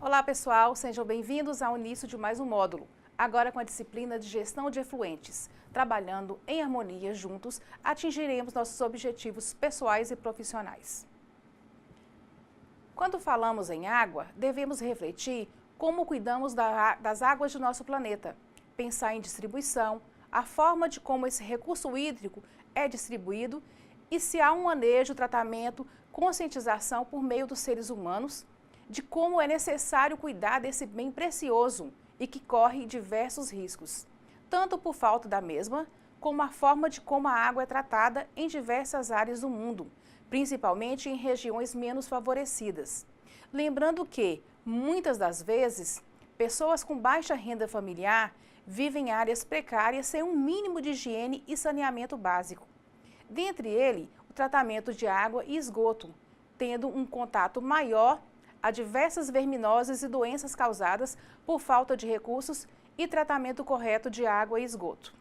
Olá pessoal, sejam bem-vindos ao início de mais um módulo, agora com a disciplina de Gestão de Efluentes. Trabalhando em harmonia juntos, atingiremos nossos objetivos pessoais e profissionais. Quando falamos em água, devemos refletir como cuidamos das águas de nosso planeta, pensar em distribuição, a forma de como esse recurso hídrico é distribuído e se há um manejo, tratamento, conscientização por meio dos seres humanos, de como é necessário cuidar desse bem precioso e que corre diversos riscos, tanto por falta da mesma, como a forma de como a água é tratada em diversas áreas do mundo, principalmente em regiões menos favorecidas. Lembrando que, muitas das vezes, pessoas com baixa renda familiar vivem em áreas precárias sem um mínimo de higiene e saneamento básico. Dentre ele, o tratamento de água e esgoto, tendo um contato maior a diversas verminoses e doenças causadas por falta de recursos e tratamento correto de água e esgoto.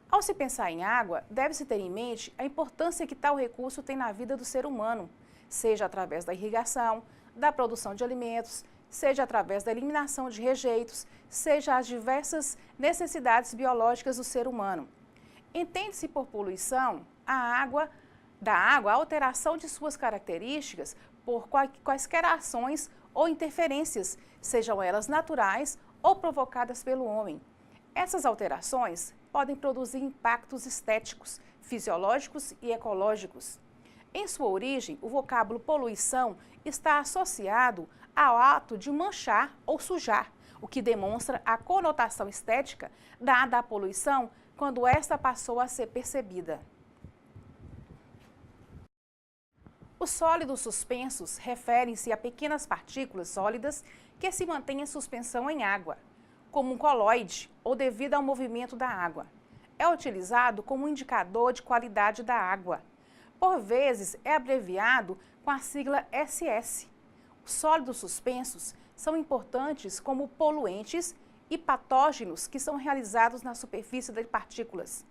Ao se pensar em água, deve-se ter em mente a importância que tal recurso tem na vida do ser humano, seja através da irrigação, da produção de alimentos, seja através da eliminação de rejeitos, seja as diversas necessidades biológicas do ser humano. Entende-se por poluição a alteração de suas características por quaisquer ações ou interferências, sejam elas naturais ou provocadas pelo homem. Essas alterações podem produzir impactos estéticos, fisiológicos e ecológicos. Em sua origem, o vocábulo poluição está associado ao ato de manchar ou sujar, o que demonstra a conotação estética dada à poluição quando esta passou a ser percebida. Os sólidos suspensos referem-se a pequenas partículas sólidas que se mantêm em suspensão em água, como um coloide ou devido ao movimento da água. É utilizado como indicador de qualidade da água. Por vezes, é abreviado com a sigla SS. Os sólidos suspensos são importantes como poluentes e patógenos que são realizados na superfície das partículas.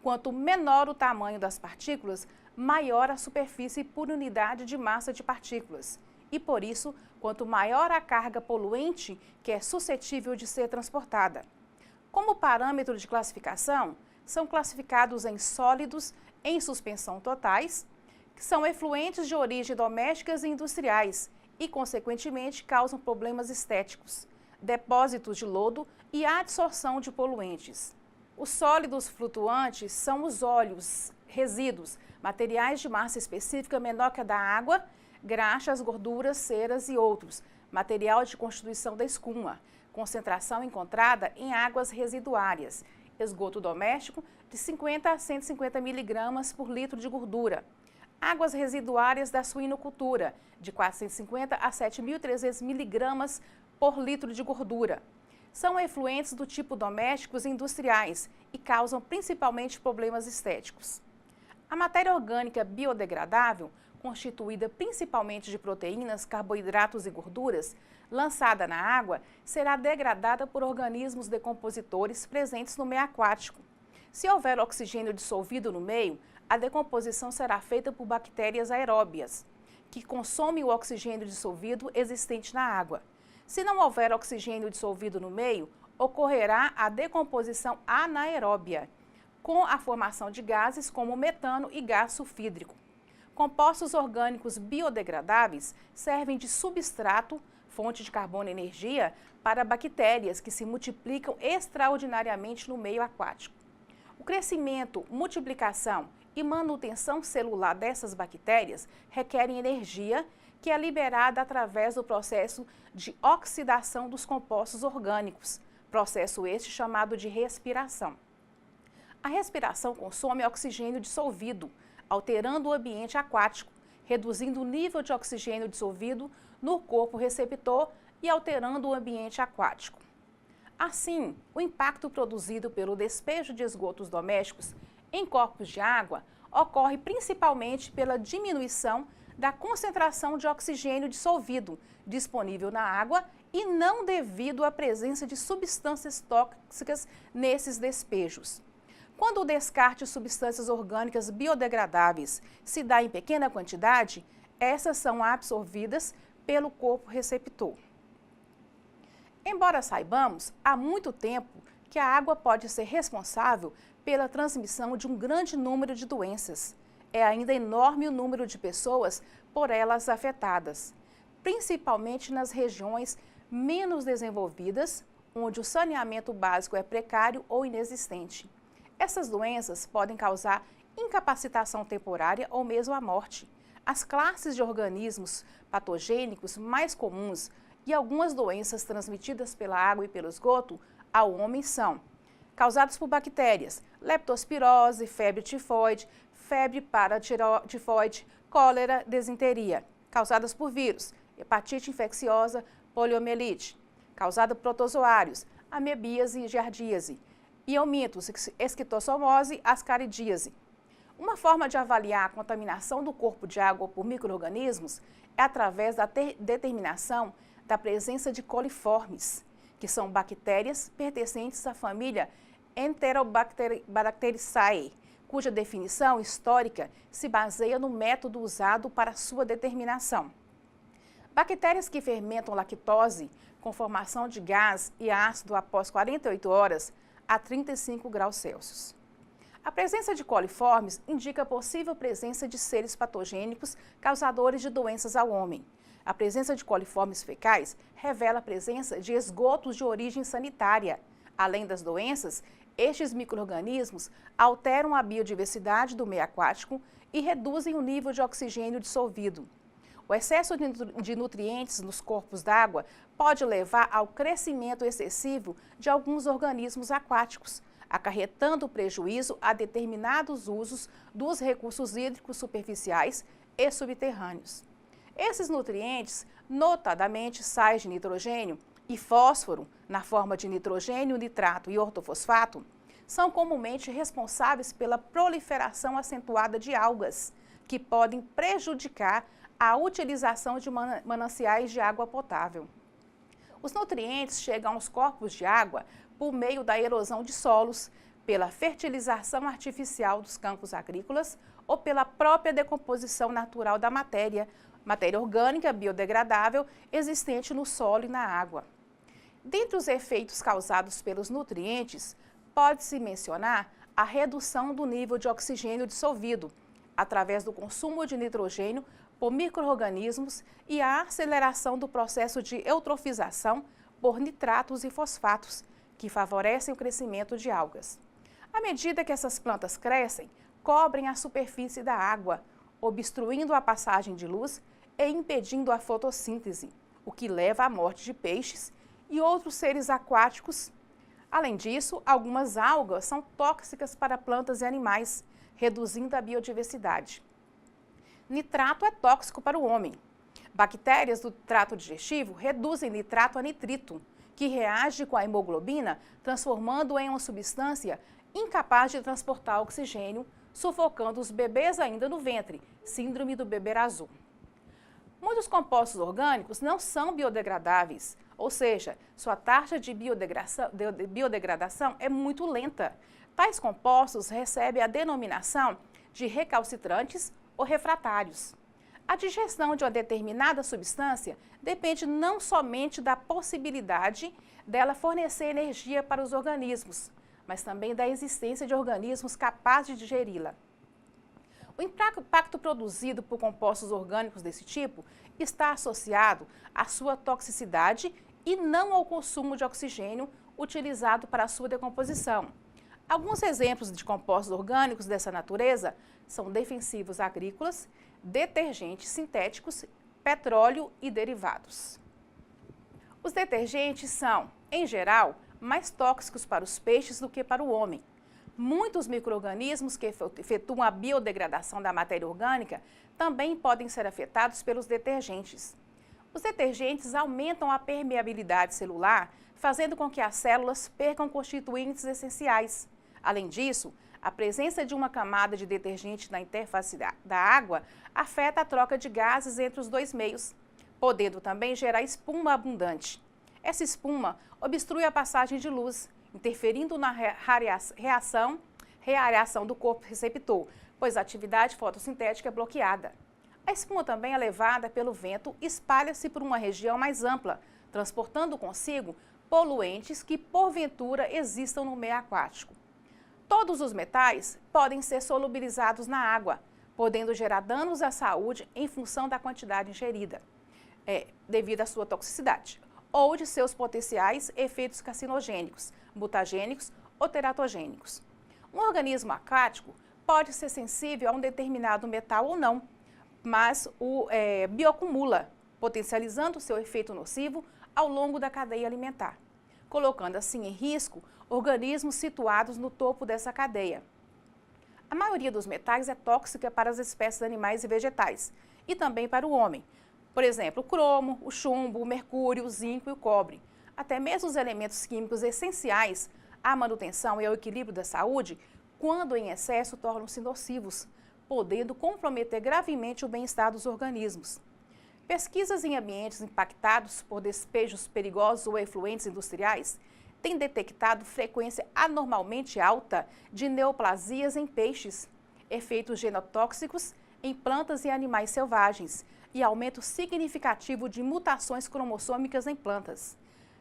Quanto menor o tamanho das partículas, maior a superfície por unidade de massa de partículas. E por isso, quanto maior a carga poluente que é suscetível de ser transportada. Como parâmetro de classificação, são classificados em sólidos em suspensão totais, que são efluentes de origem domésticas e industriais e, consequentemente, causam problemas estéticos, depósitos de lodo e adsorção de poluentes. Os sólidos flutuantes são os óleos, resíduos, materiais de massa específica menor que a da água, graxas, gorduras, ceras e outros, material de constituição da escuma, concentração encontrada em águas residuárias, esgoto doméstico de 50 a 150 mg por litro de gordura, águas residuárias da suinocultura de 450 a 7.300 mg por litro de gordura. São efluentes do tipo domésticos e industriais e causam principalmente problemas estéticos. A matéria orgânica biodegradável, constituída principalmente de proteínas, carboidratos e gorduras, lançada na água, será degradada por organismos decompositores presentes no meio aquático. Se houver oxigênio dissolvido no meio, a decomposição será feita por bactérias aeróbias, que consomem o oxigênio dissolvido existente na água. Se não houver oxigênio dissolvido no meio, ocorrerá a decomposição anaeróbia, com a formação de gases como metano e gás sulfídrico. Compostos orgânicos biodegradáveis servem de substrato, fonte de carbono e energia, para bactérias que se multiplicam extraordinariamente no meio aquático. O crescimento, multiplicação e manutenção celular dessas bactérias requerem energia que é liberada através do processo de oxidação dos compostos orgânicos, processo este chamado de respiração. A respiração consome oxigênio dissolvido, alterando o ambiente aquático, reduzindo o nível de oxigênio dissolvido no corpo receptor e alterando o ambiente aquático. Assim, o impacto produzido pelo despejo de esgotos domésticos em corpos de água ocorre principalmente pela diminuição da concentração de oxigênio dissolvido disponível na água e não devido à presença de substâncias tóxicas nesses despejos. Quando o descarte de substâncias orgânicas biodegradáveis se dá em pequena quantidade, essas são absorvidas pelo corpo receptor. Embora saibamos há muito tempo que a água pode ser responsável pela transmissão de um grande número de doenças, é ainda enorme o número de pessoas por elas afetadas, principalmente nas regiões menos desenvolvidas, onde o saneamento básico é precário ou inexistente. Essas doenças podem causar incapacitação temporária ou mesmo a morte. As classes de organismos patogênicos mais comuns e algumas doenças transmitidas pela água e pelo esgoto ao homem são causadas por bactérias, leptospirose, febre tifoide, febre paratifoide, cólera, desinteria, causadas por vírus, hepatite infecciosa, poliomielite, causada por protozoários, amebíase e giardíase, iomitos, esquistossomose, ascaridíase. Uma forma de avaliar a contaminação do corpo de água por micro-organismos é através da determinação da presença de coliformes, que são bactérias pertencentes à família Enterobacteriaceae, cuja definição histórica se baseia no método usado para sua determinação. Bactérias que fermentam lactose com formação de gás e ácido após 48 horas a 35 graus Celsius. A presença de coliformes indica a possível presença de seres patogênicos causadores de doenças ao homem. A presença de coliformes fecais revela a presença de esgotos de origem sanitária. Além das doenças, estes micro-organismos alteram a biodiversidade do meio aquático e reduzem o nível de oxigênio dissolvido. O excesso de nutrientes nos corpos d'água pode levar ao crescimento excessivo de alguns organismos aquáticos, acarretando prejuízo a determinados usos dos recursos hídricos superficiais e subterrâneos. Esses nutrientes, notadamente sais de nitrogênio e fósforo, na forma de nitrogênio, nitrato e ortofosfato, são comumente responsáveis pela proliferação acentuada de algas, que podem prejudicar a utilização de mananciais de água potável. Os nutrientes chegam aos corpos de água por meio da erosão de solos, pela fertilização artificial dos campos agrícolas ou pela própria decomposição natural da matéria orgânica biodegradável existente no solo e na água. Dentre os efeitos causados pelos nutrientes, pode-se mencionar a redução do nível de oxigênio dissolvido, através do consumo de nitrogênio por micro-organismos e a aceleração do processo de eutrofização por nitratos e fosfatos, que favorecem o crescimento de algas. À medida que essas plantas crescem, cobrem a superfície da água, obstruindo a passagem de luz e impedindo a fotossíntese, o que leva à morte de peixes e outros seres aquáticos. Além disso, algumas algas são tóxicas para plantas e animais, reduzindo a biodiversidade. Nitrato é tóxico para o homem. Bactérias do trato digestivo reduzem nitrato a nitrito, que reage com a hemoglobina, transformando-o em uma substância incapaz de transportar oxigênio, sufocando os bebês ainda no ventre, síndrome do beber azul. Muitos compostos orgânicos não são biodegradáveis, ou seja, sua taxa de biodegradação é muito lenta. Tais compostos recebem a denominação de recalcitrantes ou refratários. A digestão de uma determinada substância depende não somente da possibilidade dela fornecer energia para os organismos, mas também da existência de organismos capazes de digeri-la. O impacto produzido por compostos orgânicos desse tipo está associado à sua toxicidade e não ao consumo de oxigênio utilizado para a sua decomposição. Alguns exemplos de compostos orgânicos dessa natureza são defensivos agrícolas, detergentes sintéticos, petróleo e derivados. Os detergentes são, em geral, mais tóxicos para os peixes do que para o homem. Muitos micro-organismos que efetuam a biodegradação da matéria orgânica também podem ser afetados pelos detergentes. Os detergentes aumentam a permeabilidade celular, fazendo com que as células percam constituintes essenciais. Além disso, a presença de uma camada de detergente na interface da água afeta a troca de gases entre os dois meios, podendo também gerar espuma abundante. Essa espuma obstrui a passagem de luz, interferindo na reareação do corpo receptor, pois a atividade fotossintética é bloqueada. A espuma também é levada pelo vento e espalha-se por uma região mais ampla, transportando consigo poluentes que porventura existam no meio aquático. Todos os metais podem ser solubilizados na água, podendo gerar danos à saúde em função da quantidade ingerida, devido à sua toxicidade, ou de seus potenciais efeitos carcinogênicos, mutagênicos ou teratogênicos. Um organismo aquático pode ser sensível a um determinado metal ou não, mas o bioacumula, potencializando seu efeito nocivo ao longo da cadeia alimentar, colocando assim em risco organismos situados no topo dessa cadeia. A maioria dos metais é tóxica para as espécies animais e vegetais, e também para o homem. Por exemplo, o cromo, o chumbo, o mercúrio, o zinco e o cobre. Até mesmo os elementos químicos essenciais à manutenção e ao equilíbrio da saúde, quando em excesso, tornam-se nocivos, podendo comprometer gravemente o bem-estar dos organismos. Pesquisas em ambientes impactados por despejos perigosos ou efluentes industriais têm detectado frequência anormalmente alta de neoplasias em peixes, efeitos genotóxicos em plantas e animais selvagens e aumento significativo de mutações cromossômicas em plantas.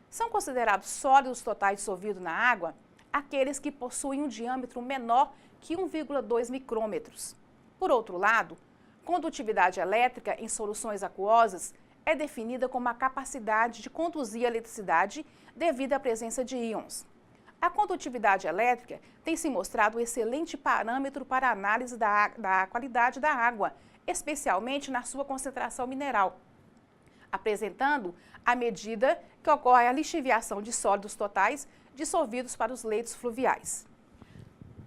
São considerados sólidos totais dissolvidos na água aqueles que possuem um diâmetro menor que 1,2 micrômetros. Por outro lado, condutividade elétrica em soluções aquosas é definida como a capacidade de conduzir a eletricidade devido à presença de íons. A condutividade elétrica tem se mostrado um excelente parâmetro para a análise da qualidade da água, especialmente na sua concentração mineral, apresentando a medida que ocorre a lixiviação de sólidos totais dissolvidos para os leitos fluviais.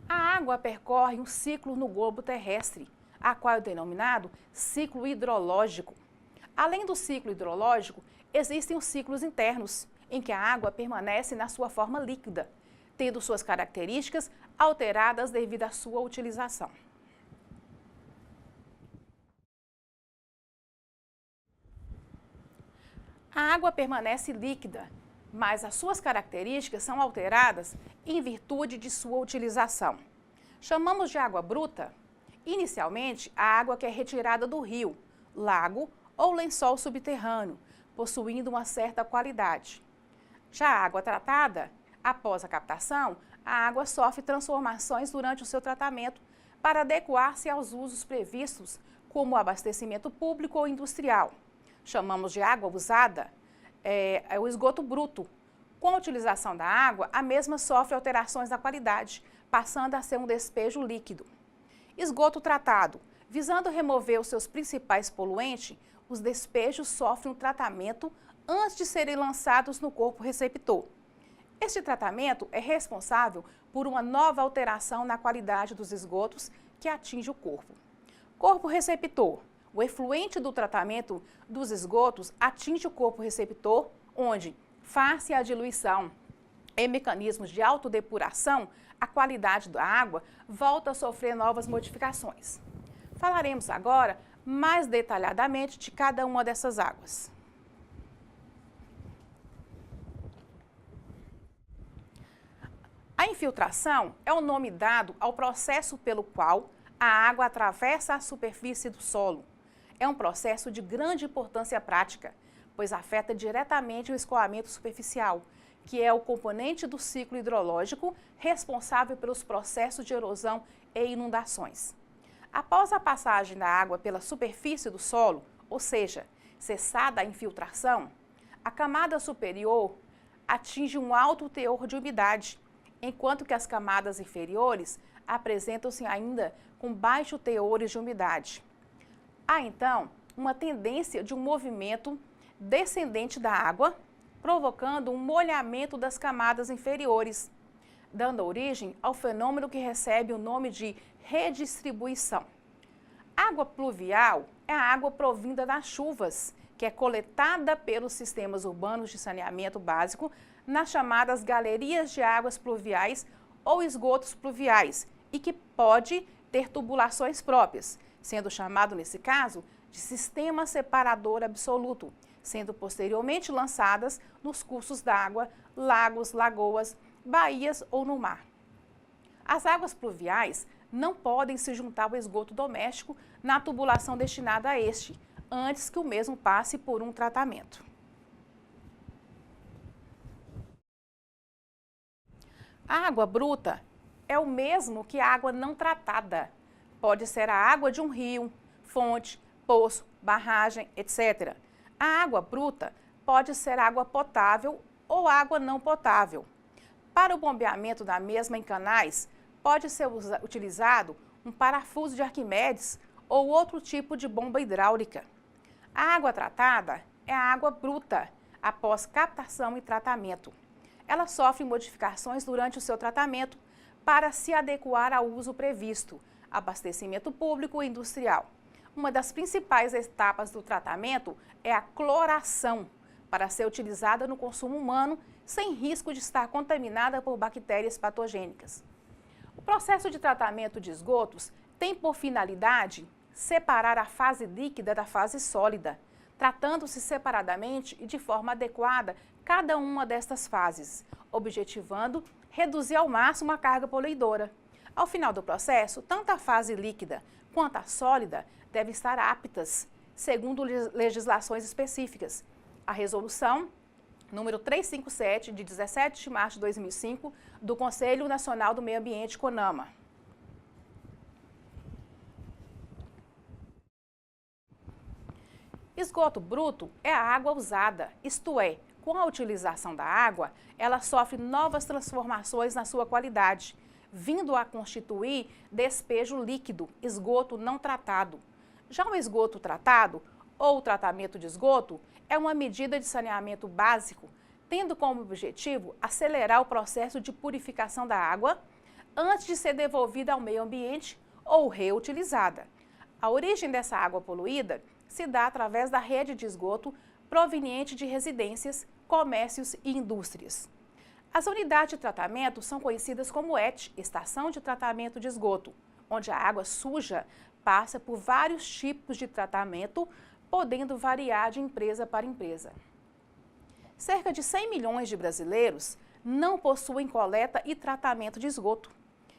A água percorre um ciclo no globo terrestre, a qual é denominado ciclo hidrológico. Além do ciclo hidrológico, existem os ciclos internos, em que a água permanece na sua forma líquida, tendo suas características alteradas devido à sua utilização. A água permanece líquida, mas as suas características são alteradas em virtude de sua utilização. Chamamos de água bruta, inicialmente, a água que é retirada do rio, lago ou lençol subterrâneo, possuindo uma certa qualidade. Já a água tratada, após a captação, a água sofre transformações durante o seu tratamento para adequar-se aos usos previstos, como o abastecimento público ou industrial. Chamamos de água usada, o esgoto bruto. Com a utilização da água, a mesma sofre alterações na qualidade, passando a ser um despejo líquido. Esgoto tratado. Visando remover os seus principais poluentes, os despejos sofrem um tratamento antes de serem lançados no corpo receptor. Este tratamento é responsável por uma nova alteração na qualidade dos esgotos que atinge o corpo. Corpo receptor. O efluente do tratamento dos esgotos atinge o corpo receptor, onde, face à diluição em mecanismos de autodepuração, a qualidade da água volta a sofrer novas modificações. Falaremos agora mais detalhadamente de cada uma dessas águas. A infiltração é o nome dado ao processo pelo qual a água atravessa a superfície do solo. É um processo de grande importância prática, pois afeta diretamente o escoamento superficial, que é o componente do ciclo hidrológico responsável pelos processos de erosão e inundações. Após a passagem da água pela superfície do solo, ou seja, cessada a infiltração, a camada superior atinge um alto teor de umidade, enquanto que as camadas inferiores apresentam-se ainda com baixos teores de umidade. Há, então, uma tendência de um movimento descendente da água, provocando um molhamento das camadas inferiores, dando origem ao fenômeno que recebe o nome de redistribuição. Água pluvial é a água provinda das chuvas, que é coletada pelos sistemas urbanos de saneamento básico nas chamadas galerias de águas pluviais ou esgotos pluviais e que pode ter tubulações próprias, sendo chamado, nesse caso, de sistema separador absoluto, sendo posteriormente lançadas nos cursos d'água, lagos, lagoas, baías ou no mar. As águas pluviais não podem se juntar ao esgoto doméstico na tubulação destinada a este, antes que o mesmo passe por um tratamento. A água bruta é o mesmo que a água não tratada. Pode ser a água de um rio, fonte, poço, barragem, etc. A água bruta pode ser água potável ou água não potável. Para o bombeamento da mesma em canais, pode ser utilizado um parafuso de Arquimedes ou outro tipo de bomba hidráulica. A água tratada é a água bruta, após captação e tratamento. Ela sofre modificações durante o seu tratamento para se adequar ao uso previsto, abastecimento público e industrial. Uma das principais etapas do tratamento é a cloração, para ser utilizada no consumo humano sem risco de estar contaminada por bactérias patogênicas. O processo de tratamento de esgotos tem por finalidade separar a fase líquida da fase sólida, tratando-se separadamente e de forma adequada cada uma destas fases, objetivando reduzir ao máximo a carga poluidora. Ao final do processo, tanto a fase líquida quanto a sólida devem estar aptas, segundo legislações específicas. A resolução número 357, de 17 de março de 2005, do Conselho Nacional do Meio Ambiente, CONAMA. Esgoto bruto é a água usada, isto é, com a utilização da água, ela sofre novas transformações na sua qualidade, vindo a constituir despejo líquido, esgoto não tratado. Já o esgoto tratado, ou tratamento de esgoto, é uma medida de saneamento básico, tendo como objetivo acelerar o processo de purificação da água antes de ser devolvida ao meio ambiente ou reutilizada. A origem dessa água poluída se dá através da rede de esgoto proveniente de residências, comércios e indústrias. As unidades de tratamento são conhecidas como ET, Estação de Tratamento de Esgoto, onde a água suja passa por vários tipos de tratamento, podendo variar de empresa para empresa. Cerca de 100 milhões de brasileiros não possuem coleta e tratamento de esgoto,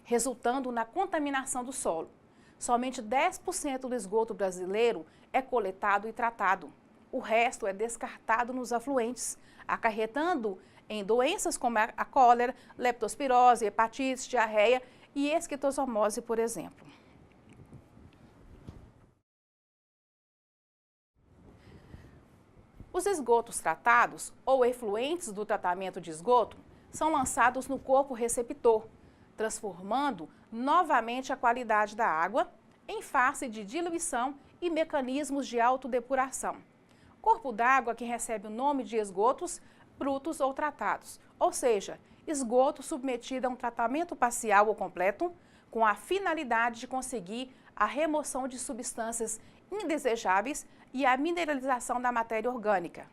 resultando na contaminação do solo. Somente 10% do esgoto brasileiro é coletado e tratado. O resto é descartado nos afluentes, acarretando em doenças como a cólera, leptospirose, hepatite, diarreia e esquistossomose, por exemplo. Os esgotos tratados ou efluentes do tratamento de esgoto são lançados no corpo receptor, transformando novamente a qualidade da água em face de diluição e mecanismos de autodepuração. Corpo d'água que recebe o nome de esgotos brutos ou tratados, ou seja, esgoto submetido a um tratamento parcial ou completo com a finalidade de conseguir a remoção de substâncias indesejáveis e a mineralização da matéria orgânica.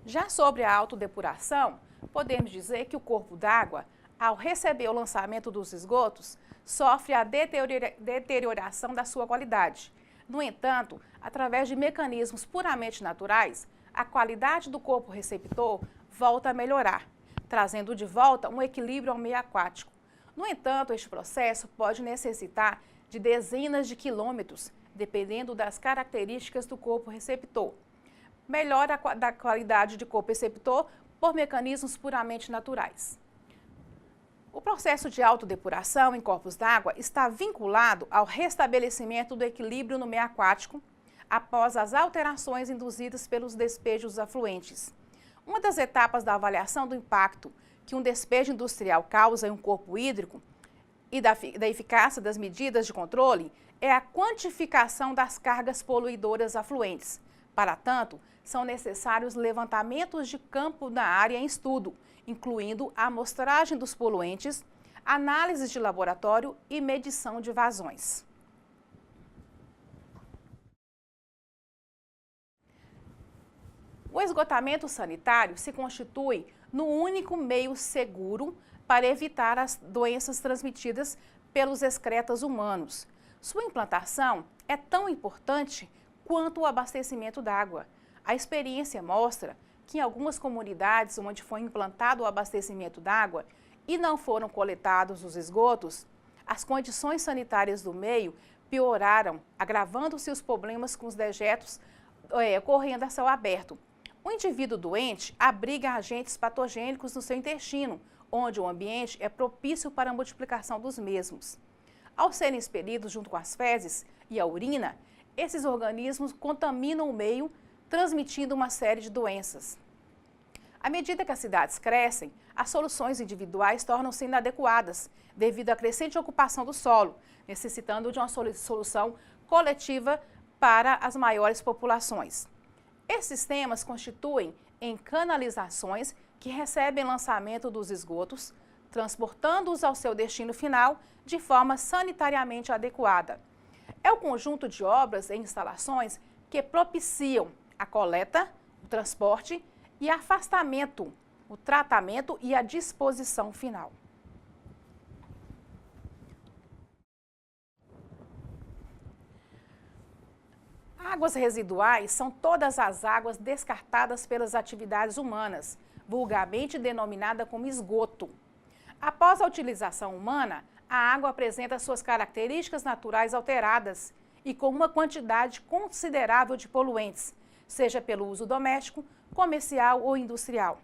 Já sobre a autodepuração, podemos dizer que o corpo d'água, ao receber o lançamento dos esgotos, sofre a deterioração da sua qualidade. No entanto, através de mecanismos puramente naturais, a qualidade do corpo receptor volta a melhorar, trazendo de volta um equilíbrio ao meio aquático. No entanto, este processo pode necessitar de dezenas de quilômetros, dependendo das características do corpo receptor. Melhora da qualidade de corpo receptor por mecanismos puramente naturais. O processo de autodepuração em corpos d'água está vinculado ao restabelecimento do equilíbrio no meio aquático após as alterações induzidas pelos despejos afluentes. Uma das etapas da avaliação do impacto que um despejo industrial causa em um corpo hídrico e da eficácia das medidas de controle é a quantificação das cargas poluidoras afluentes. Para tanto, são necessários levantamentos de campo na área em estudo, incluindo a amostragem dos poluentes, análises de laboratório e medição de vazões. O esgotamento sanitário se constitui no único meio seguro para evitar as doenças transmitidas pelos excretas humanos. Sua implantação é tão importante quanto o abastecimento d'água. A experiência mostra que em algumas comunidades onde foi implantado o abastecimento d'água e não foram coletados os esgotos, as condições sanitárias do meio pioraram, agravando-se os problemas com os dejetos ocorrendo a céu aberto, O indivíduo doente abriga agentes patogênicos no seu intestino, onde o ambiente é propício para a multiplicação dos mesmos. Ao serem expelidos junto com as fezes e a urina, esses organismos contaminam o meio, transmitindo uma série de doenças. À medida que as cidades crescem, as soluções individuais tornam-se inadequadas, devido à crescente ocupação do solo, necessitando de uma solução coletiva para as maiores populações. Esses sistemas constituem em canalizações que recebem lançamento dos esgotos, transportando-os ao seu destino final de forma sanitariamente adequada. É o conjunto de obras e instalações que propiciam a coleta, o transporte e afastamento, o tratamento e a disposição final. Águas residuais são todas as águas descartadas pelas atividades humanas, vulgarmente denominada como esgoto. Após a utilização humana, a água apresenta suas características naturais alteradas e com uma quantidade considerável de poluentes, seja pelo uso doméstico, comercial ou industrial.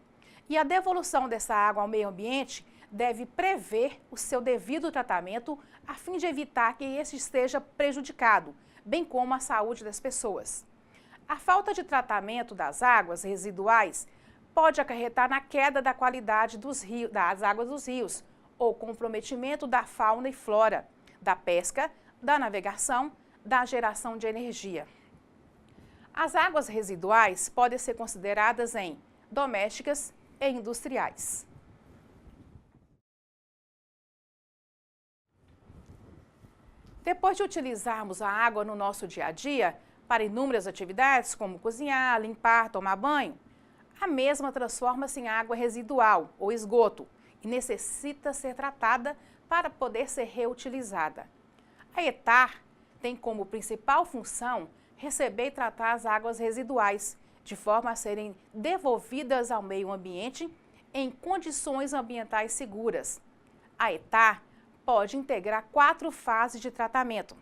E a devolução dessa água ao meio ambiente deve prever o seu devido tratamento a fim de evitar que este esteja prejudicado, bem como a saúde das pessoas. A falta de tratamento das águas residuais pode acarretar na queda da qualidade das águas dos rios, ou comprometimento da fauna e flora, da pesca, da navegação, da geração de energia. As águas residuais podem ser consideradas em domésticas e industriais. Depois de utilizarmos a água no nosso dia a dia, para inúmeras atividades, como cozinhar, limpar, tomar banho, a mesma transforma-se em água residual ou esgoto e necessita ser tratada para poder ser reutilizada. A ETAR tem como principal função receber e tratar as águas residuais, de forma a serem devolvidas ao meio ambiente em condições ambientais seguras. A ETAR pode integrar 4 fases de tratamento.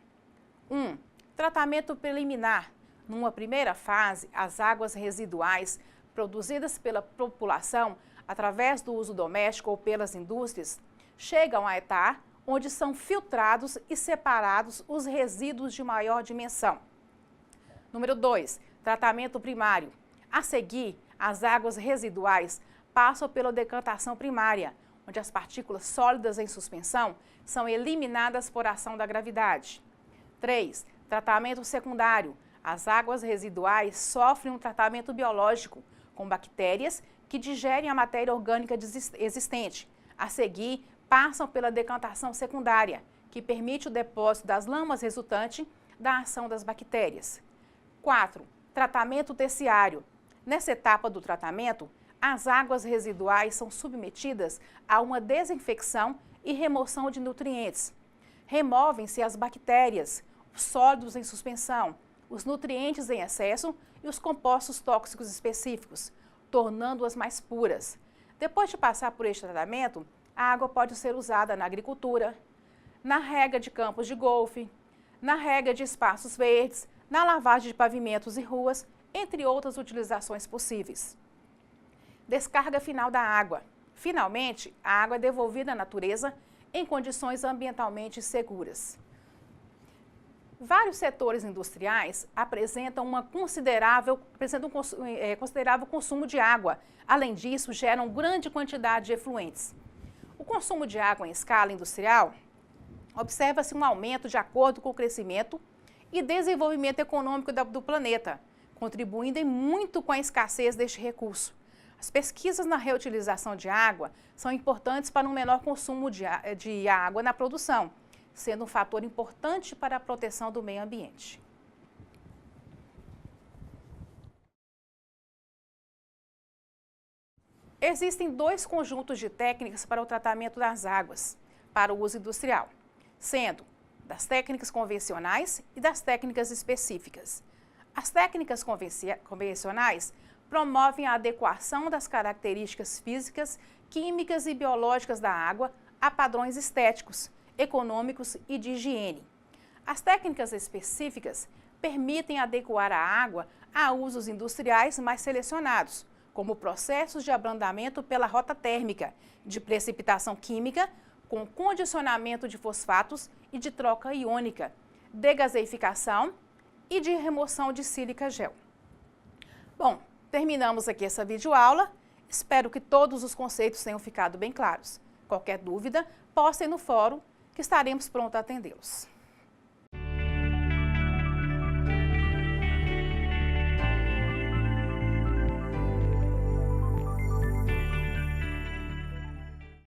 1. Tratamento preliminar. Numa primeira fase, as águas residuais produzidas pela população através do uso doméstico ou pelas indústrias chegam à ETAR, onde são filtrados e separados os resíduos de maior dimensão. Número 2. Tratamento primário. A seguir, as águas residuais passam pela decantação primária, onde as partículas sólidas em suspensão são eliminadas por ação da gravidade. 3. Tratamento secundário. As águas residuais sofrem um tratamento biológico com bactérias que digerem a matéria orgânica existente. A seguir, passam pela decantação secundária, que permite o depósito das lamas resultante da ação das bactérias. 4. Tratamento terciário. Nessa etapa do tratamento, as águas residuais são submetidas a uma desinfecção e remoção de nutrientes. Removem-se as bactérias, os sólidos em suspensão, os nutrientes em excesso e os compostos tóxicos específicos, tornando-as mais puras. Depois de passar por este tratamento, a água pode ser usada na agricultura, na rega de campos de golfe, na rega de espaços verdes, na lavagem de pavimentos e ruas, entre outras utilizações possíveis. Descarga final da água. Finalmente, a água é devolvida à natureza em condições ambientalmente seguras. Vários setores industriais apresentam um considerável consumo de água. Além disso, geram grande quantidade de efluentes. O consumo de água em escala industrial observa-se um aumento de acordo com o crescimento e desenvolvimento econômico do planeta, contribuindo em muito com a escassez deste recurso. As pesquisas na reutilização de água são importantes para um menor consumo de água na produção, sendo um fator importante para a proteção do meio ambiente. Existem 2 conjuntos de técnicas para o tratamento das águas para o uso industrial, sendo das técnicas convencionais e das técnicas específicas. As técnicas convencionais promovem a adequação das características físicas, químicas e biológicas da água a padrões estéticos, econômicos e de higiene. As técnicas específicas permitem adequar a água a usos industriais mais selecionados, como processos de abrandamento pela rota térmica, de precipitação química, com condicionamento de fosfatos e de troca iônica, degaseificação e de remoção de sílica gel. Bom, terminamos aqui essa videoaula. Espero que todos os conceitos tenham ficado bem claros. Qualquer dúvida, postem no fórum que estaremos prontos a atendê-los.